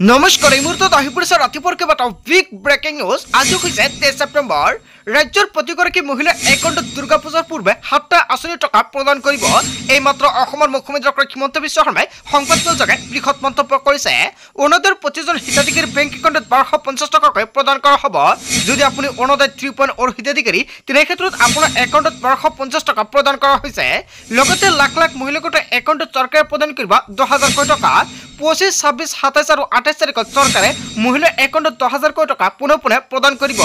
নমস্কাৰ এই মুহূৰ্তত আহি পৰিছে ৰাতিপুৱাৰ কেইবাটাও বিগ ব্ৰেকিং নিউজ। আজি হৈছে 23 ছেপ্টেম্বৰ। ৰাজ্যৰ প্ৰতিগৰাকী মহিলা একাউণ্টত দুৰ্গা পূজাৰ পূৰ্বে 7টা আঁচনি টকা প্ৰদান কৰিব। এই মাত্ৰ অসমৰ মুখ্যমন্ত্ৰী ডক্টৰ হিমন্ত বিশ্ব শৰ্মাই সংবাদমেলযোগে বৃহৎ মন্তব্য কৰিছে। অৰুণোদয়ৰ প্ৰতিজন হিতাধিকাৰীৰ বেংক একাউণ্টত 1250 টকাকৈ প্ৰদান কৰা হ'ব। যদি আপুনি অৰুণোদয় 3.0 হিতাধিকাৰী তেনে ক্ষেত্ৰত আপোনাৰ একাউণ্টত 1250 টকা প্ৰদান কৰা হৈছে। লগতে লাখ লাখ মহিলা গোটৰ একাউণ্টত চৰকাৰে প্ৰদান কৰিব 10,000 টকা। 25, 26, 27 আৰু 28 তাৰিখত চৰকাৰে মহিলাৰ একাউণ্টত 10,000 টকা পুনৰ প্ৰদান কৰিব।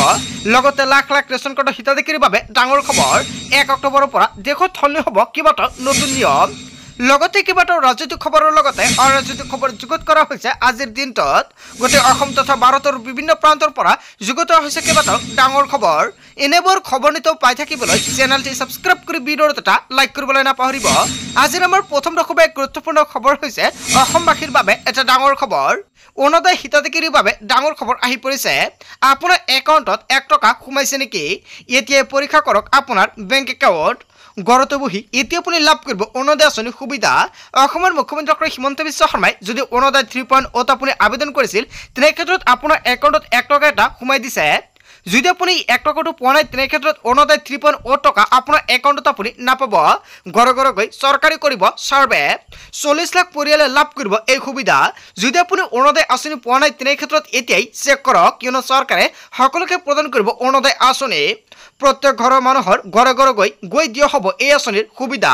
লগতে লাখ লাখ ৰেচন কাৰ্ডৰ হিতাধিকাৰীৰ বাবে ডাঙৰ খবৰ। 1 অক্টোবৰৰ পৰা দেশত সলনি হ'ব কেইবাটাও নতুন নিয়ম। লগতে কেইবাটাও ৰাজনৈতিক খবৰৰ লগতে অৰাজনৈতিক খবৰ যুগুত কৰা হৈছে আজিৰ দিনটোত। গোটেই অসম তথা ভাৰতৰ বিভিন্ন প্ৰান্তৰ পৰা যুগুত হৈছে কেইবাটাও ডাঙৰ খবৰ। এনেবোৰ খবৰ নিতৌ পাই থাকিবলৈ চেনেলটি ছাবস্ক্ৰাইব কৰি ভিডিঅ'টো এটা লাইক কৰিবলৈ নাপাহৰিব। আজিৰ আমাৰ প্ৰথম খুব এক গুৰুত্বপূৰ্ণ খবৰ হৈছে অসমবাসীৰ বাবে এটা ডাঙৰ খবৰ। অৰুণোদয় হিতাধিকাৰীৰ বাবে ডাঙৰ খবৰ আহি পৰিছে। আপোনাৰ একাউণ্টত 1 টকা সোমাইছে নেকি? এতিয়াই পৰীক্ষা কৰক আপোনাৰ বেংক একাউণ্ট। ঘৰতে বহি এতিয়া আপুনি লাভ কৰিব অৰুণোদয় আঁচনিৰ সুবিধা। অসমৰ মুখ্যমন্ত্ৰী ডক্টৰ হিমন্ত বিশ্ব শৰ্মাই যদি অৰুণোদয় 3.0 আপুনি আবেদন কৰিছিল তেনে ক্ষেত্ৰত আপোনাৰ একাউণ্টত 1 টকা এটা সোমাই দিছে। যদি আপুনি 1 টকাটো পোৱা নাই তেনে ক্ষেত্ৰত অৰুণোদয় 3.0 টকা আপোনাৰ একাউণ্টত আপুনি নাপাব। ঘৰে ঘৰে গৈ চৰকাৰী কৰিব ছাৰ্ভে। 40 লাখ পৰিয়ালে লাভ কৰিব এই সুবিধা। যদি আপুনি অৰুণোদয় আঁচনি পোৱা নাই তেনে ক্ষেত্ৰত এতিয়াই চেক কৰক, কিয়নো চৰকাৰে সকলোকে প্ৰদান কৰিব অৰুণোদয় আঁচনি। প্ৰত্যেক ঘৰৰ মানুহৰ ঘৰে ঘৰে গৈ দিয়া হ'ব এই আঁচনিৰ সুবিধা।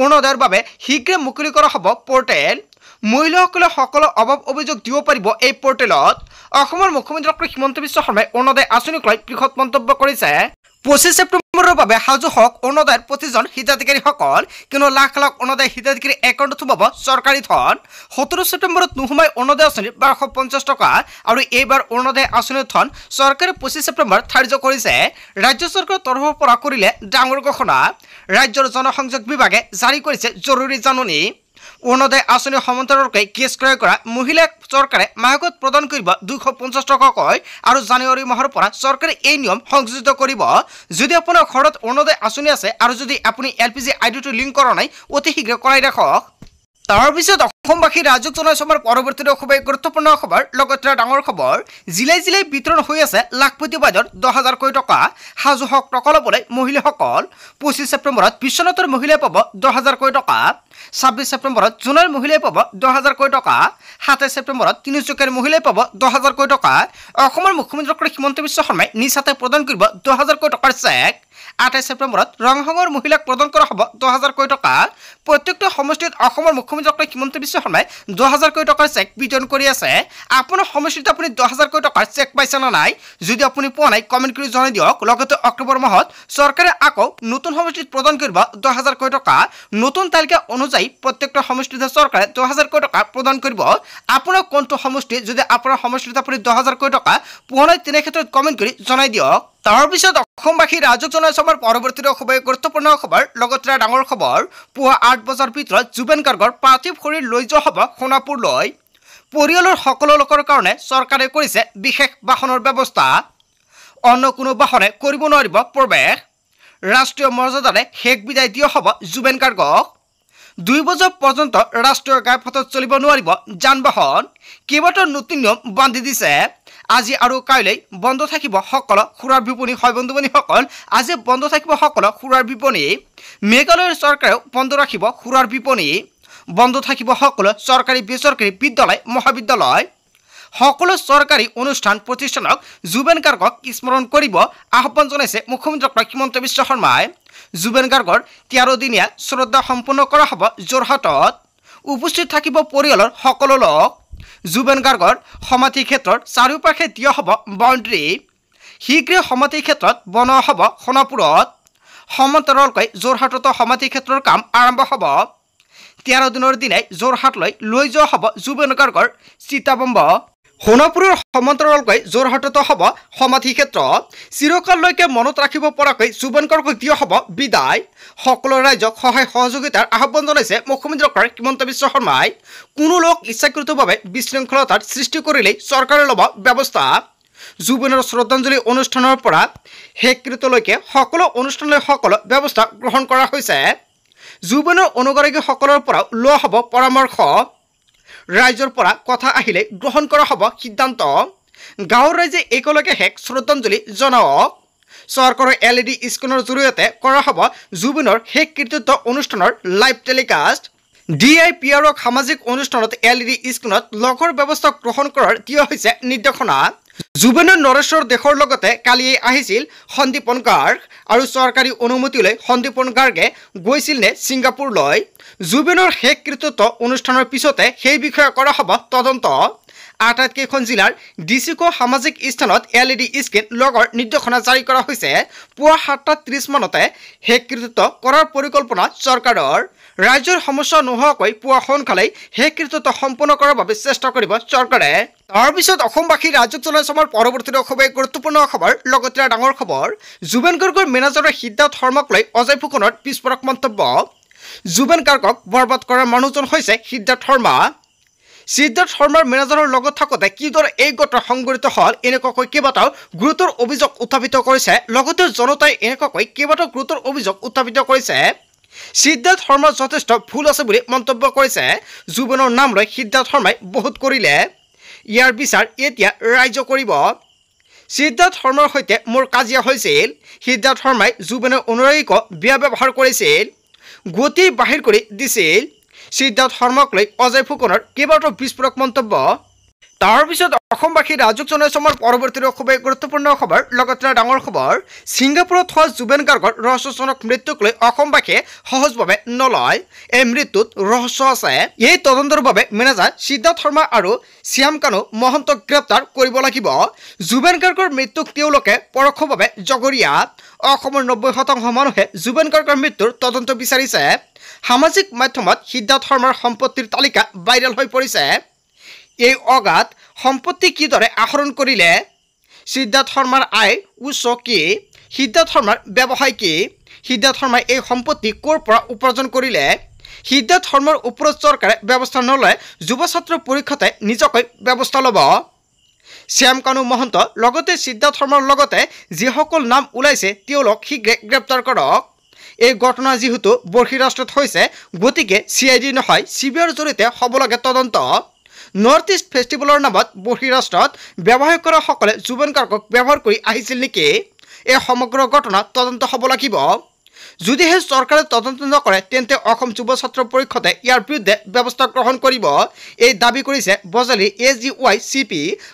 অৰুণোদয়ৰ বাবে শীঘ্ৰে মুকলি কৰা হ'ব পৰ্টেল। মহিলাসকলে সকলো অভাৱ অভিযোগ দিব পাৰিব এই পৰ্টেলত। অসমৰ মুখ্যমন্ত্ৰী ডক্টৰ হিমন্ত বিশ্ব শৰ্মাই অৰুণোদয় আঁচনিক লৈ বৃহৎ মন্তব্য কৰিছে। 25 ছেপ্টেম্বৰৰ বাবে সাজু হওক অৰুণোদয়ৰ প্ৰতিজন হিতাধিকাৰীসকল, কিয়নো লাখ লাখ অৰুণোদয় হিতাধিকাৰী একাউণ্টত সোমাব চৰকাৰী ধন। 17 ছেপ্টেম্বৰত নোসোমাই অৰুণোদয় আঁচনিৰ 1250 টকা আৰু এইবাৰ অৰুণোদয় আঁচনিৰ ধন চৰকাৰে 25 ছেপ্টেম্বৰত ধাৰ্য কৰিছে। ৰাজ্য চৰকাৰৰ তৰফৰ পৰা কৰিলে ডাঙৰ ঘোষণা। ৰাজ্যৰ জনসংযোগ বিভাগে জাৰি কৰিছে জৰুৰী জাননী। অৰুণোদয় আঁচনি সমান্তৰালকৈ গেছ ক্ৰয় কৰা মহিলাক চৰকাৰে মাহেকত প্ৰদান কৰিব 250 টকাকৈ আৰু জানুৱাৰী মাহৰ পৰা চৰকাৰে এই নিয়ম সংযোজিত কৰিব। যদি আপোনাৰ ঘৰত অৰুণোদয় আঁচনি আছে আৰু যদি আপুনি LPG আইডিটো লিংক কৰা নাই অতি শীঘ্ৰে কৰাই ৰাখক। তাৰপিছত অসমবাসী ৰাজক জনাইছে আমাৰ পৰৱৰ্তী খুবেই গুৰুত্বপূৰ্ণ খবৰ। লগতে ডাঙৰ খবৰ, জিলাই জিলাই বিতৰণ হৈ আছে লাখপতি বাইদেউৰ 10,000 টকা। সাজু হওক টকা ল'বলৈ মহিলাসকল। 25 ছেপ্টেম্বৰত বিশ্বনাথৰ মহিলাই পাব 10,000 টকা। 26 ছেপ্টেম্বৰত জোনাৰ মহিলাই পাব 10,000 টকা। 27 ছেপ্টেম্বৰত তিনিচুকীয়াৰ মহিলাই পাব 10,000 টকা। অসমৰ মুখ্যমন্ত্ৰী ডক্টৰ হিমন্ত বিশ্ব শৰ্মাই নিজ হাতে প্ৰদান কৰিব 10,000 টকাৰ চেক। 28 ছেপ্টেম্বৰত ৰংহঙৰ মহিলাক প্ৰদান কৰা হ'ব 10,000 টকা। প্ৰত্যেকটো সমষ্টিত অসমৰ মুখ্যমন্ত্ৰী ডক্টৰ হিমন্ত বিশ্ব শৰ্মাই 10,000 টকাৰ চেক বিতৰণ কৰি আছে। আপোনাৰ সমষ্টিত আপুনি 10,000 টকাৰ চেক পাইছে নে নাই? যদি আপুনি পোৱা নাই কমেণ্ট কৰি জনাই দিয়ক। লগতে অক্টোবৰ মাহত চৰকাৰে আকৌ নতুন সমষ্টিত প্ৰদান কৰিব 10,000 টকা। নতুন তালিকা অনুযায়ী প্ৰত্যেকটো সমষ্টিত চৰকাৰে 10,000 টকা প্ৰদান কৰিব। আপোনাৰ কোনটো সমষ্টি, যদি আপোনাৰ সমষ্টিত আপুনি 10,000 টকা পোৱা নাই তেনে ক্ষেত্ৰত কমেণ্ট কৰি জনাই দিয়ক। তাৰপিছত অসমবাসী ৰাজক জনাইছে আমাৰ পৰৱৰ্তী খুবেই গুৰুত্বপূৰ্ণ খবৰ। লগতে ডাঙৰ খবৰ, পুৱা 8 বজাৰ ভিতৰত জুবেন গাৰ্গৰ পাৰ্থিৱ শৰীৰ লৈ যোৱা হ'ব সোণাপুৰলৈ। পৰিয়ালৰ সকলো লোকৰ কাৰণে চৰকাৰে কৰিছে বিশেষ বাহনৰ ব্যৱস্থা। অন্য কোনো বাহনে কৰিব নোৱাৰিব প্ৰৱেশ। ৰাষ্ট্ৰীয় মৰ্যাদাৰে শেষ বিদায় দিয়া হ'ব জুবেন গাৰ্গক। 2 বজা পৰ্যন্ত ৰাষ্ট্ৰীয় ঘাইপথত চলিব নোৱাৰিব যান বাহন। কেইবাটাও নতুন নিয়ম বান্ধি দিছে। আজি আৰু কাইলৈ বন্ধ থাকিব সকলো সুৰাৰ বিপণী। হয় বন্ধু বান্ধৱীসকল, আজি বন্ধ থাকিব সকলো সুৰাৰ বিপণী। মেঘালয়ৰ চৰকাৰেও বন্ধ ৰাখিব সুৰাৰ বিপণী। বন্ধ থাকিব সকলো চৰকাৰী বেচৰকাৰী বিদ্যালয় মহাবিদ্যালয়। সকলো চৰকাৰী অনুষ্ঠান প্ৰতিষ্ঠানক জুবেন গাৰ্গক স্মৰণ কৰিব আহ্বান জনাইছে মুখ্যমন্ত্ৰী ডক্টৰ হিমন্ত বিশ্ব শৰ্মাই। জুবেন গাৰ্গৰ 13 দিনীয়া শ্ৰদ্ধা সম্পন্ন কৰা হ'ব যোৰহাটত। উপস্থিত থাকিব পৰিয়ালৰ সকলো লোক। জুবেন গাৰ্গৰ সমাধি ক্ষেত্ৰৰ চাৰিওপাশে দিয়া হ'ব বাউণ্ডেৰী। শীঘ্ৰে সমাধি ক্ষেত্ৰত বনোৱা হ'ব সোণাপুৰত। সমান্তৰালকৈ যোৰহাটতো সমাধি ক্ষেত্ৰৰ কাম আৰম্ভ হ'ব। 13 দিনৰ দিনাই যোৰহাটলৈ লৈ যোৱা হ'ব জুবেন গাৰ্গৰ চিতাবম্ব। সোণাপুৰৰ সমান্তৰালকৈ যোৰহাটতো হ'ব সমাধি ক্ষেত্ৰ। চিৰকাললৈকে মনত ৰাখিব পৰাকৈ জুবেন গাৰ্গক দিয়া হ'ব বিদায়। সকলো ৰাইজক সহায় সহযোগিতাৰ আহ্বান জনাইছে মুখ্যমন্ত্ৰী ডক্টৰ হিমন্ত বিশ্ব শৰ্মাই। কোনো লোক ইচ্ছাকৃতভাৱে বিশৃংখলতাৰ সৃষ্টি কৰিলেই চৰকাৰে ল'ব ব্যৱস্থা। জুবেনৰ শ্ৰদ্ধাঞ্জলি অনুষ্ঠানৰ পৰা শেষকৃতলৈকে সকলো অনুষ্ঠানলৈ সকলো ব্যৱস্থা গ্ৰহণ কৰা হৈছে। জুবেনৰ অনুগামীসকলৰ পৰাও লোৱা হ'ব পৰামৰ্শ। ৰাইজৰ পৰা কথা আহিলে গ্ৰহণ কৰা হ'ব সিদ্ধান্ত গাঁৱৰ ৰাইজে একেলগে শেষ শ্ৰদ্ধাঞ্জলি জনাওক চৰকাৰৰ LED স্ক্ৰীনৰ জৰিয়তে কৰা হ'ব জুবিনৰ শেষ কৃতিত্ব অনুষ্ঠানৰ লাইভ টেলিকাষ্ট DIPR সামাজিক অনুষ্ঠানত LED স্ক্ৰীনত লগৰ ব্যৱস্থা গ্ৰহণ কৰাৰ দিয়া হৈছে নিৰ্দেশনা জুবিনৰ নৰেশ্বৰ দেশৰ লগতে কালিয়ে আহিছিল সন্দীপন গাৰ্গ আৰু চৰকাৰী অনুমতি লৈ সন্দীপন গাৰ্গে গৈছিল নে ছিংগাপুৰলৈ জুবিনৰ শেষ কৃতিত্ব অনুষ্ঠানৰ পিছতে সেই বিষয়ে কৰা হ'ব তদন্ত আটাইতকেইখন জিলাৰ ডিচিকো সামাজিক স্থানত LED স্ক্ৰীন লগৰ নিৰ্দেশনা জাৰি কৰা হৈছে পুৱা 7:30 মানতে শেষ কৃতিত্ব কৰাৰ পৰিকল্পনা চৰকাৰৰ ৰাজ্যৰ সমস্যা নোহোৱাকৈ পুৱা সোনকালে শেষ কৃতিত্ব সম্পন্ন কৰাৰ বাবে চেষ্টা কৰিব চৰকাৰে তাৰ পিছত অসমবাসী ৰাজ্যক জনসমৰ পৰৱৰ্তী খুবেই গুৰুত্বপূৰ্ণ খবৰ লগতে ডাঙৰ খবৰ জুবিন গাৰ্গৰ মেনেজাৰৰ সিদ্ধাৰ্থ শৰ্মাক লৈ অজয় ফুকনৰ বিস্ফোৰক মন্তব্য জুবিন গাৰ্গক বৰবাদ কৰাৰ মানুহজন হৈছে সিদ্ধাৰ্থ শৰ্মা সিদ্ধাৰ্থ শৰ্মাৰ মেনেজাৰৰ লগত থাকোঁতে কিদৰে এই ঘটনা সংঘটিত হ'ল এনেকুৱাকৈ কেইবাটাও গুৰুতৰ অভিযোগ উত্থাপিত কৰিছে লগতে জনতাই এনেকুৱাকৈ কেইবাটাও গুৰুতৰ অভিযোগ উত্থাপিত কৰিছে সিদ্ধাৰ্থ শৰ্মাৰ যথেষ্ট ভুল আছে বুলি মন্তব্য কৰিছে জুবিনৰ নাম লৈ সিদ্ধাৰ্থ শৰ্মাই বহুত কৰিলে ইয়াৰ বিচাৰ এতিয়া ৰাইজে কৰিব সিদ্ধাৰ্থ শৰ্মাৰ সৈতে মোৰ কাজিয়া হৈছিল সিদ্ধাৰ্থ শৰ্মাই জুবিনৰ অনুৰাগীক বেয়া ব্যৱহাৰ কৰিছিল গতি বাহিৰ কৰি দিছিল সিদ্ধাৰ্থ শৰ্মাক লৈ অজয় ফুকনৰ কেইবাটাও বিস্ফোৰক মন্তব্য তাৰ পিছত অসমবাসী ৰাজ্যক জনসমৰ পৰৱৰ্তী খুবেই গুৰুত্বপূৰ্ণ খবৰ লগতে ডাঙৰ খবৰ ছিংগাপুৰত হোৱা জুবিন গাৰ্গৰ ৰহস্যজনক মৃত্যুক লৈ অসমবাসীয়ে সহজভাৱে নলয় এই মৃত্যুত ৰহস্য আছে এই তদন্তৰ বাবে মেনেজাৰ সিদ্ধাৰ্থ শৰ্মা আৰু শ্যাম কানু মহন্তক গ্ৰেপ্তাৰ কৰিব লাগিব জুবিন গাৰ্গৰ মৃত্যুক তেওঁলোকে পৰোক্ষভাৱে জগৰীয়া অসমৰ 90% মানুহে জুবিন গাৰ্গৰ মৃত্যুৰ তদন্ত বিচাৰিছে সামাজিক মাধ্যমত সিদ্ধাৰ্থ শৰ্মাৰ সম্পত্তিৰ তালিকা ভাইৰেল হৈ পৰিছে এই অগাধ সম্পত্তি কিদৰে আহৰণ কৰিলে সিদ্ধাৰ্থ শৰ্মাৰ আয় উচ্চ কি সিদ্ধাৰ্থ শৰ্মাৰ ব্যৱসায় কি সিদ্ধাৰ্থ শৰ্মাই এই সম্পত্তি ক'ৰ পৰা উপাৰ্জন কৰিলে সিদ্ধাৰ্থ শৰ্মাৰ ওপৰত চৰকাৰে ব্যৱস্থা নলয় যুৱ ছাত্ৰ পৰীক্ষাতে নিজকৈ ব্যৱস্থা ল'ব শ্যাম কানু মহন্ত লগতে সিদ্ধাৰ্থ শৰ্মাৰ লগতে যিসকল নাম ওলাইছে তেওঁলোক শীঘ্ৰে গ্ৰেপ্তাৰ কৰক এই ঘটনা যেহেতু বৰ্হিৰাষ্ট্ৰত হৈছে গতিকে CID নহয় CBIৰ জৰিয়তে হ'ব লাগে তদন্ত নৰ্থ ইষ্ট ফেষ্টিভেলৰ নামত বৰ্হিৰাষ্ট্ৰত ব্যৱসায় কৰা সকলে জুবিন গাৰ্গক ব্যৱহাৰ কৰি আহিছিল নেকি এই সমগ্ৰ ঘটনা তদন্ত হ'ব লাগিব যদিহে চৰকাৰে তদন্ত নকৰে তেন্তে অসম যুৱ ছাত্ৰ পৰিষদে ইয়াৰ বিৰুদ্ধে ব্যৱস্থা গ্ৰহণ কৰিব এই দাবী কৰিছে বজালী AGYCP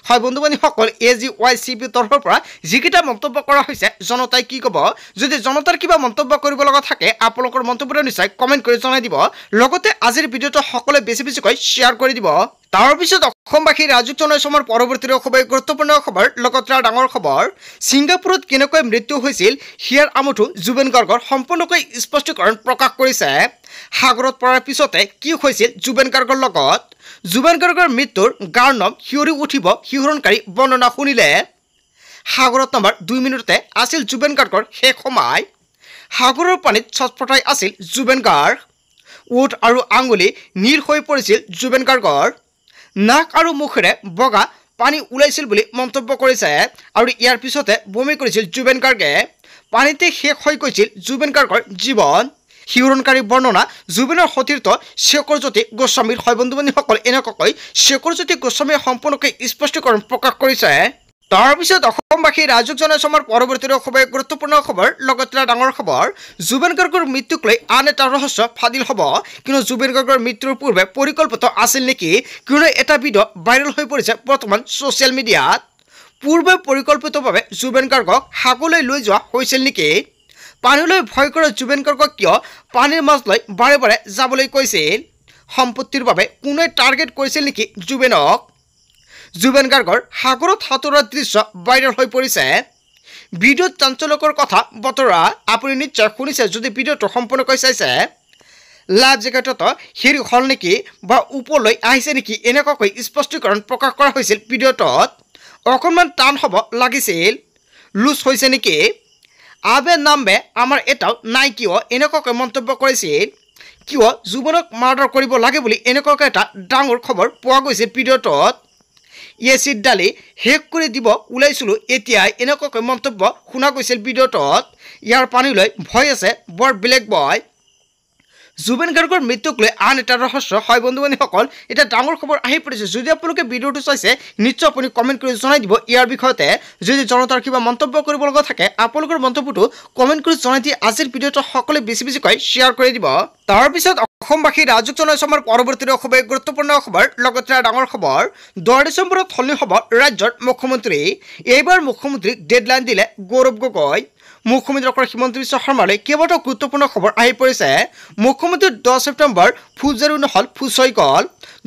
হয় বন্ধুবান্ধৱীসকল AGYCP তৰফৰ পৰা যিকেইটা মন্তব্য কৰা হৈছে জনতাই কি ক'ব যদি জনতাৰ কিবা মন্তব্য কৰিব লগা থাকে আপোনালোকৰ মন্তব্য নিশ্চয় কমেণ্ট কৰি জনাই দিব লগতে আজিৰ ভিডিঅ'টো সকলোৱে বেছিকৈ শ্বেয়াৰ কৰি দিব তাৰ পিছত অসমবাসী ৰাজ্যক জনসমৰ পৰৱৰ্তী খুবেই গুৰুত্বপূৰ্ণ খবৰ লগতে ডাঙৰ খবৰ ছিংগাপুৰত কেনেকৈ মৃত্যু হৈছিল হিয়াৰ আমঠু জুবিন গাৰ্গৰ সম্পূৰ্ণকৈ স্পষ্টীকৰণ প্ৰকাশ কৰিছে সাগৰত পৰাৰ পিছতে কি হৈছিল জুবিন গাৰ্গৰ লগত জুবিন গাৰ্গৰ মৃত্যুৰ গাৰ্ণৱ শিয়ৰি উঠিব শিহৰণকাৰী বৰ্ণনা শুনিলে সাগৰত নামৰ 2 মিনিটতে আছিল জুবিন গাৰ্গৰ শেষ সময় সাগৰৰ পানীত ছটফটাই আছিল জুবিন গাৰ্গ ওঠ আৰু আঙুলি নীল হৈ পৰিছিল জুবিন গাৰ্গৰ নাক আৰু মুখেৰে বগা পানী ওলাইছিল বুলি মন্তব্য কৰিছে আৰু ইয়াৰ পিছতে বমি কৰিছিল জুবিন গাৰ্গে পানীতে শেষ হৈ গৈছিল জুবিন গাৰ্গৰ জীৱন শিহৰণকাৰী বৰ্ণনা জুবিনৰ সতীৰ্থ শেখৰজ্যোতি গোস্বামীৰ হয় বন্ধুবান্ধৱীসকল এনেকুৱাকৈ শেখৰজ্যোতি গোস্বামীয়ে সম্পূৰ্ণকৈ স্পষ্টীকৰণ প্ৰকাশ কৰিছে তাৰ পিছত অসমবাসী ৰাজ্যক জনসমৰ পৰৱৰ্তী খুবেই গুৰুত্বপূৰ্ণ খবৰ লগতে ডাঙৰ খবৰ জুবিন গাৰ্গৰ মৃত্যুক লৈ আন এটা ৰহস্য ফাদিল হ'ব কিন্তু জুবিন গাৰ্গৰ মৃত্যুৰ পূৰ্বে পৰিকল্পিত আছিল নেকি কিয়নো এটা ভিডিঅ' ভাইৰেল হৈ পৰিছে বৰ্তমান ছ'চিয়েল মিডিয়াত পূৰ্বে পৰিকল্পিতভাৱে জুবিন গাৰ্গক সাগৰলৈ লৈ যোৱা হৈছিল নেকি পানীলৈ ভয় কৰা জুবিন গাৰ্গক কিয় পানীৰ মাজলৈ বাৰে বাৰে যাবলৈ কৈছিল সম্পত্তিৰ বাবে কোনে টাৰ্গেট কৰিছিল নেকি জুবিনক জুবিন গাৰ্গৰ সাগৰত সাঁতোৰাৰ দৃশ্য ভাইৰেল হৈ পৰিছে ভিডিঅ'ত চাঞ্চল্যকৰ কথা বতৰা আপুনি নিশ্চয় শুনিছে যদি ভিডিঅ'টো সম্পূৰ্ণকৈ চাইছে লাইভ জেকেটত হেৰি হ'ল নেকি বা ওপৰলৈ আহিছে নেকি এনেকুৱাকৈ স্পষ্টীকৰণ প্ৰকাশ কৰা হৈছিল ভিডিঅ'টোত অকণমান টান হ'ব লাগিছিল লুজ হৈছে নেকি আবে নামবে আমাৰ এটাও নাই কিয় এনেকুৱাকৈ মন্তব্য কৰিছিল কিয় জুবিনক মাৰ্ডাৰ কৰিব লাগে বুলি এনেকুৱাকৈ এটা ডাঙৰ খবৰ পোৱা গৈছে ভিডিঅ'টোত এচিড ডালি শেষ কৰি দিব ওলাইছিলোঁ এতিয়াই এনেকুৱাকৈ মন্তব্য শুনা গৈছিল ভিডিঅ'টোত ইয়াৰ পানীলৈ ভয় আছে বৰ বেলেগ বয় জুবিন গাৰ্গৰ মৃত্যুক লৈ আন এটা ৰহস্য হয় বন্ধু বান্ধৱীসকল এটা ডাঙৰ খবৰ আহি পৰিছে যদি আপোনালোকে ভিডিঅ'টো চাইছে নিশ্চয় আপুনি কমেণ্ট কৰি জনাই দিব ইয়াৰ বিষয়তে যদি জনতাৰ কিবা মন্তব্য কৰিব লগা থাকে আপোনালোকৰ মন্তব্যটো কমেণ্ট কৰি জনাই দি আজিৰ ভিডিঅ'টো সকলোৱে বেছিকৈ শ্বেয়াৰ কৰি দিব তাৰ পিছত অসমবাসী ৰাজুক জনাইছে আমাৰ পৰৱৰ্তী খুব গুৰুত্বপূৰ্ণ খবৰ লগতে ডাঙৰ খবৰ 10 ডিচেম্বৰত সলনি হ'ব ৰাজ্যৰ মুখ্যমন্ত্ৰী এইবাৰ মুখ্যমন্ত্ৰীক ডেডলাইন দিলে গৌৰৱ গগৈ মুখ্যমন্ত্ৰী ডক্টৰ হিমন্ত বিশ্ব শৰ্মালৈ কেইবাটাও গুৰুত্বপূৰ্ণ খবৰ আহি পৰিছে মুখ্যমন্ত্ৰী 10 ছেপ্টেম্বৰ ফুলজাৰি নহল ফুচ হৈ গ'ল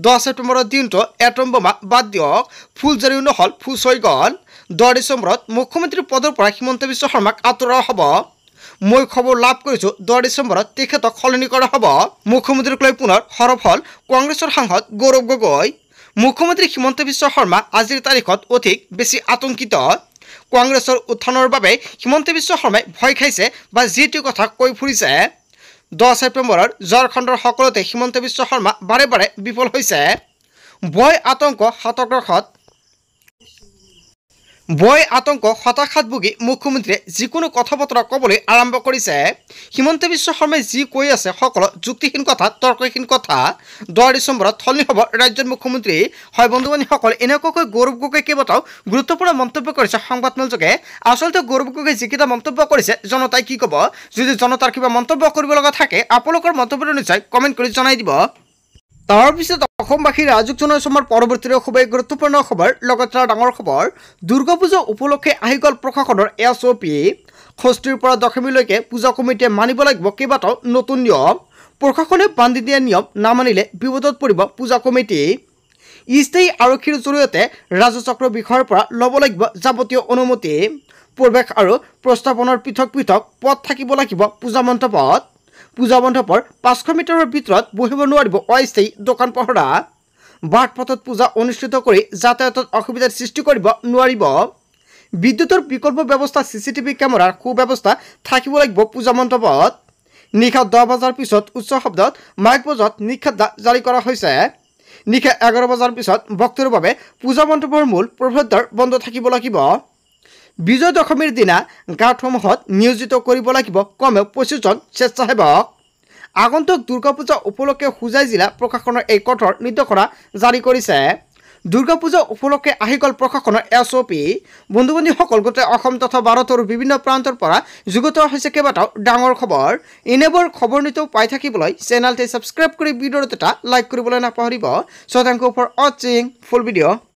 10 ছেপ্টেম্বৰৰ দিনটো এটম বোমা বাদ দিয়ক ফুলজাৰি নহল ফুচ হৈ গ'ল 10 ডিচেম্বৰত মুখ্যমন্ত্ৰী পদৰ পৰা হিমন্ত বিশ্ব শৰ্মাক আঁতৰোৱা হ'ব মই খবৰ লাভ কৰিছোঁ 10 ডিচেম্বৰত তেখেতক সলনি কৰা হ'ব মুখ্যমন্ত্ৰীক লৈ পুনৰ সৰব হ'ল কংগ্ৰেছৰ সাংসদ গৌৰৱ গগৈ মুখ্যমন্ত্ৰী হিমন্ত বিশ্ব শৰ্মা আজিৰ তাৰিখত অধিক বেছি আতংকিত কংগ্ৰেছৰ উত্থানৰ বাবে হিমন্ত বিশ্ব শৰ্মাই ভয় খাইছে বা যিটো কথা কৈ ফুৰিছে 10 ছেপ্টেম্বৰৰ ঝাৰখণ্ডৰ সকলোতে হিমন্ত বিশ্ব শৰ্মা বাৰে বাৰে বিফল হৈছে ভয় আতংক হতাশাত ভুগি মুখ্যমন্ত্ৰীয়ে যিকোনো কথা বতৰা ক'বলৈ আৰম্ভ কৰিছে হিমন্ত বিশ্ব শৰ্মাই যি কৈ আছে সকলো যুক্তিহীন কথা তৰ্কহীন কথা 10 ডিচেম্বৰত সলনি হ'ব ৰাজ্যৰ মুখ্যমন্ত্ৰী হয় বন্ধু বান্ধৱীসকল এনেকুৱাকৈ গৌৰৱ গগৈ কেইবাটাও গুৰুত্বপূৰ্ণ মন্তব্য কৰিছে সংবাদমেলযোগে আচলতে গৌৰৱ গগৈ যিকেইটা মন্তব্য কৰিছে জনতাই কি ক'ব যদি জনতাৰ কিবা মন্তব্য কৰিব লগা থাকে আপোনালোকৰ মন্তব্যটো নিশ্চয় কমেণ্ট কৰি জনাই দিব তাৰ পিছত অসমবাসী ৰাজুক জনাইছে আমাৰ পৰৱৰ্তী খুব গুৰুত্বপূৰ্ণ খবৰ লগতে ডাঙৰ খবৰ দুৰ্গা পূজা উপলক্ষে আহি গ'ল প্ৰশাসনৰ SOP ষষ্ঠীৰ পৰা দশমীলৈকে পূজা কমিটিয়ে মানিব লাগিব কেইবাটাও নতুন নিয়ম প্ৰশাসনে বান্ধি দিয়া নিয়ম নামানিলে বিপদত পৰিব পূজা কমিটি স্থায়ী আৰক্ষীৰ জৰিয়তে ৰাজচক্ৰ বিষয়ৰ পৰা ল'ব লাগিব যাৱতীয় অনুমতি প্ৰৱেশ আৰু প্ৰস্তাৱনৰ পৃথক পথ থাকিব লাগিব পূজা মণ্ডপত পূজা মণ্ডপৰ 500 মিটাৰৰ ভিতৰত বহিব নোৱাৰিব অস্থায়ী দোকান পহৰা বাট পথত পূজা অনুষ্ঠিত কৰি যাতায়াতত অসুবিধাৰ সৃষ্টি কৰিব নোৱাৰিব বিদ্যুতৰ বিকল্প ব্যৱস্থা CCTV কেমেৰাৰ সুব্যৱস্থা থাকিব লাগিব পূজা মণ্ডপত নিশা 10 বজাৰ পিছত উচ্চ শব্দত মাইক বজাত নিষেধাজ্ঞা জাৰি কৰা হৈছে নিশা 11 বজাৰ পিছত ভক্তৰ বাবে পূজা মণ্ডপৰ মূল প্ৰৱেশদ্বাৰ বন্ধ থাকিব লাগিব বিজয় দশমীৰ দিনা গাঁতসমূহত নিয়োজিত কৰিব লাগিব কমেও 25 জন স্বেচ্ছাসেৱক আগন্তুক দুৰ্গা পূজা উপলক্ষে হুজাই জিলা প্ৰশাসনৰ এই কঠোৰ নিৰ্দেশনা জাৰি কৰিছে দুৰ্গা পূজা উপলক্ষে আহি গ'ল প্ৰশাসনৰ SOP বন্ধু বান্ধৱীসকল গোটেই অসম তথা ভাৰতৰ বিভিন্ন প্ৰান্তৰ পৰা যুগুত হৈছে কেইবাটাও ডাঙৰ খবৰ এনেবোৰ খবৰ নিতৌ পাই থাকিবলৈ চেনেলটো ছাবস্ক্ৰাইব কৰি ভিডিঅ'টো এটা লাইক কৰিবলৈ নাপাহৰিব সো থ্যাংক ইউ ফৰ ৱাচিং ফুল ভিডিঅ'